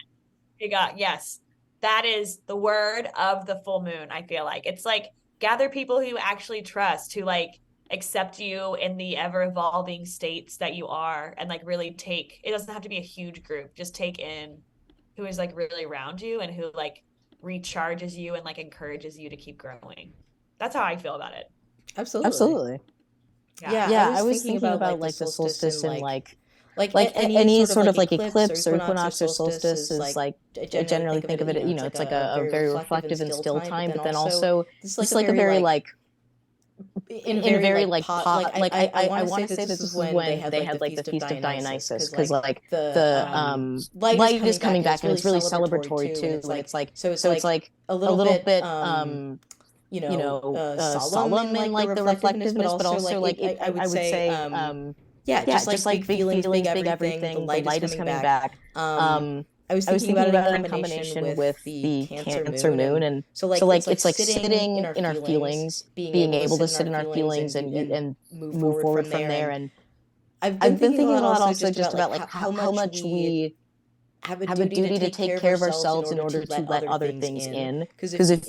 yes, that is the word of the full moon. I feel like it's like gather people who you actually trust, who like accept you in the ever evolving states that you are, and like really take. It doesn't have to be a huge group. Just take in who is like really around you and who like recharges you and like encourages you to keep growing. That's how I feel about it. Absolutely. Yeah, I was thinking about like the solstice and like any sort of like eclipse or equinox or solstice is like I generally think of it, it's like a very reflective and still time, but then also it's like a very like in a very like pot like I want to say this is when they had like the Feast of Dionysus, because like the light is coming back and it's really celebratory too, and it's like so it's like a little bit solemn in like the reflectiveness, but also like I would say just like big feelings, big everything. The light is coming back. I was thinking about it in combination with the Cancer moon, and so like it's like sitting in our feelings, being able to sit in our feelings and move forward from there. And I've been thinking a lot also just about like how much we have a duty to take care of ourselves in order to let other things in, because if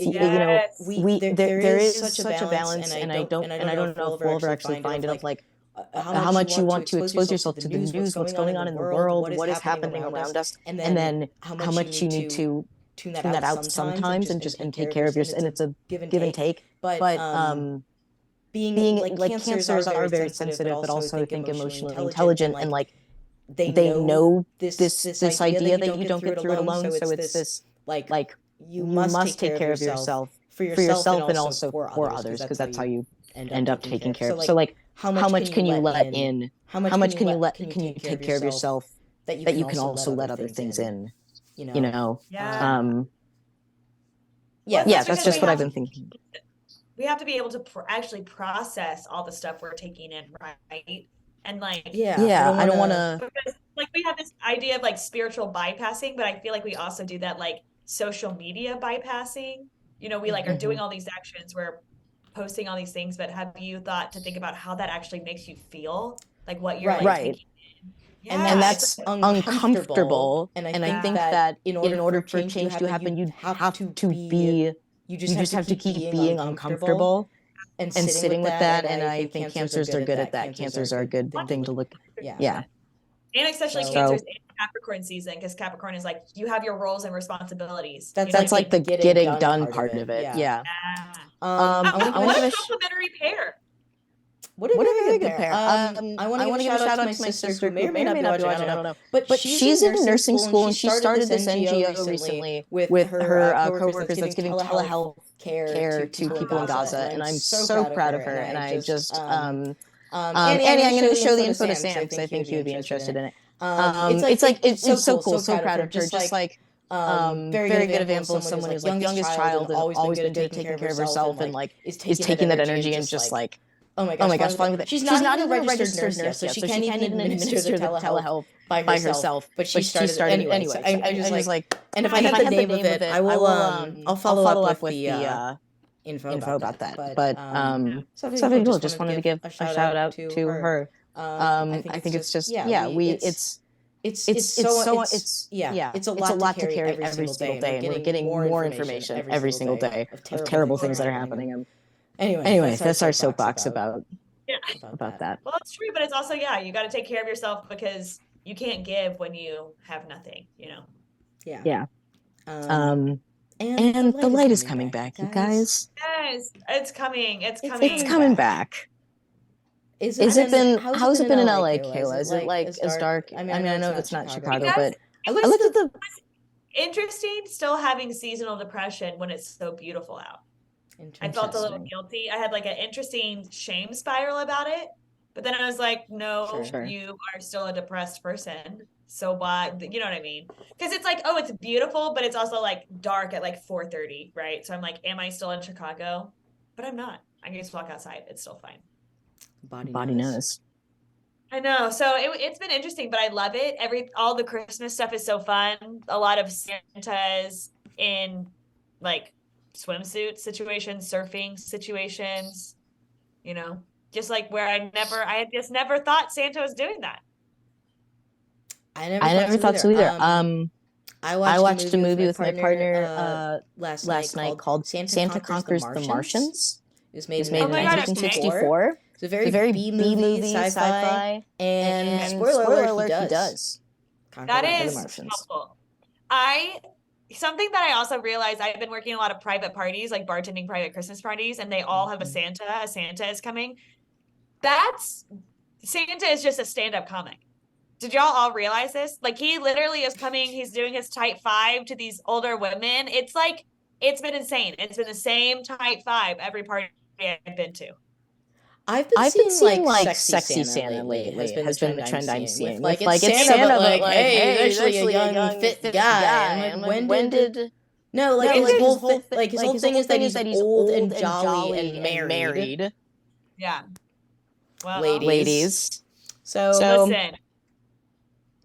there is such a balance, and I don't know if we'll ever actually find it, of like how much you want to expose yourself to the news, what's going on in the world, what is happening around us, and then how much you need to tune that out sometimes and take care of yourself. And it's a give and take, but being like cancers are very sensitive, but also I think emotionally intelligent, and like they know this idea that you don't get through it alone. So it's this like you must take care of yourself for yourself and also for others, because that's how you end up taking care of. So like, how much can you let in? How much can you take care of yourself that you can also let other things in? You know? Yeah. Yeah, that's just what I've been thinking. We have to be able to actually process all the stuff we're taking in, right? And like, I don't want to. Like, we have this idea of like spiritual bypassing, but I feel like we also do that like social media bypassing. You know, we like are doing all these actions, we're posting all these things, but have you thought to think about how that actually makes you feel? Like what you're like taking in? Yeah, and that's uncomfortable. And I think that in order for change to happen, you have to be, you just have to keep being uncomfortable and sitting with that. And I think cancers are good at that. Cancers are a good thing to look at. Yeah. And especially Cancer's in Capricorn season, because Capricorn is like, you have your roles and responsibilities. That's like the getting done part of it. Yeah. I want to give a complimentary pair. What a very good pair. I want to give a shout out to my sister who may or may not be watching, I don't know. But she's in nursing school and she started this NGO recently with her coworkers that's giving telehealth care to people in Gaza. And I'm so proud of her. And I just, Annie, I'm going to show the info to Sam because I think he would be interested in it. It's so cool, so proud of her. Just like, very good example of someone who's like youngest child and always been good at taking care of herself and like is taking that energy and just like, oh my gosh, fine with it. She's not even a registered nurse yet, so she can't even administer the telehealth by herself. But she started anyway. So I just like, and if I have the name of it, I'll follow up with the info about that. But something cool. Just wanted to give a shout out to her. I think it's just it's a lot to carry every single day, and we're getting more information every single day of terrible things that are happening. Anyway, that's our soapbox about that. Well, it's true, but it's also, you got to take care of yourself because you can't give when you have nothing, you know? Yeah. And the light is coming back, you guys. Yes, it's coming. It's coming back. How's it been in LA, Kayla? Is it like as dark? I mean, I know it's not Chicago, but I looked at the. Interesting still having seasonal depression when it's so beautiful out. I felt a little guilty. I had like an interesting shame spiral about it, but then I was like, no, you are still a depressed person. So why, you know what I mean? Because it's like, oh, it's beautiful, but it's also like dark at like 4:30, right? So I'm like, am I still in Chicago? But I'm not. I can just walk outside. It's still fine. Body knows. I know. So it's been interesting, but I love it. All the Christmas stuff is so fun. A lot of Santas in like swimsuit situations, surfing situations, you know, just like where I had just never thought Santa was doing that. I never thought so either. I watched a movie with my partner last night called Santa Conquers the Martians. It was made in 1964. It's a very B movie, sci-fi, and spoiler alert, he does. That is helpful. Something that I also realized, I've been working a lot of private parties, like bartending private Christmas parties, and they all have a Santa. A Santa is coming. Santa is just a stand-up comic. Did y'all all realize this? Like, he literally is coming, he's doing his type 5 to these older women. It's like, it's been insane. It's been the same type 5 every party I've been to. I've been seeing like sexy Santa lately. Has been the trend I'm seeing. Like it's Santa, but like, hey, he's actually a young, fit guy. I'm like, when did? No, like his whole thing is that he's old and jolly and married. Yeah. Well, ladies. So listen.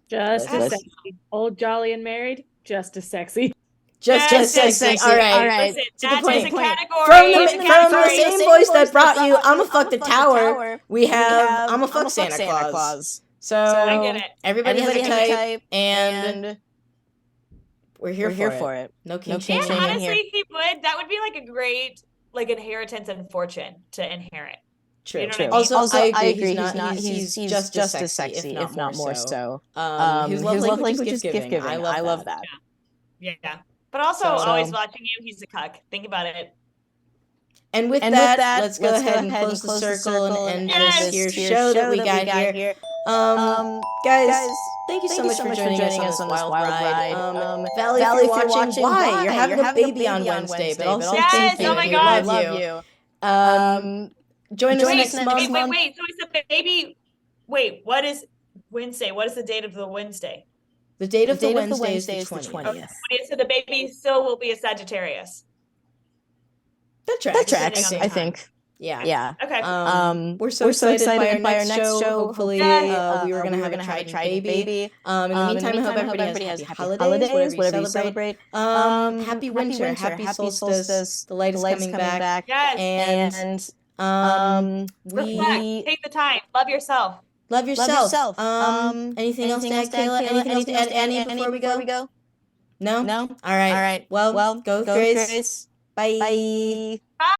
Just as sexy. Old, jolly, and married. Just as sexy. Just sexy. All right. Listen, that is a category. From the same voice that brought you "I'ma fuck the tower," we have "I'ma fuck Santa Claus." So I get it. Everybody has a type, and we're here for it. No king shaming here. Honestly, he would. That would be like a great inheritance and fortune to inherit. True. You know what I mean? Also, I agree. He's just as sexy, if not more so. His love language is gift giving. I love that. Yeah. But also, always watching you, he's a cuck. Think about it. And with that, let's go ahead and close the circle and end this here show that we got here. Guys, thank you so much for joining us on this wild ride. Valley, if you're watching, why? You're having a baby on Wednesday, but also thank you. Oh my We God. love you. Join us next month. Wait. So it's a baby. Wait, what is Wednesday? What is the date of the Wednesday? The date of the Wednesday is the 20th. Okay, so the baby still will be a Sagittarius. That tracks, I think. Yeah. Okay. We're so excited by our next show. Hopefully, we were gonna have a Trident baby. In the meantime, I hope everybody has happy holidays, whatever you celebrate. Happy winter, happy solstice. The light is coming back. Yes. And reflect. Take the time. Love yourself. Love yourself. Anything else to add, Kayla? Anything else to add, Annie, before we go? No? All right. Well, go Grace. Bye. Bye.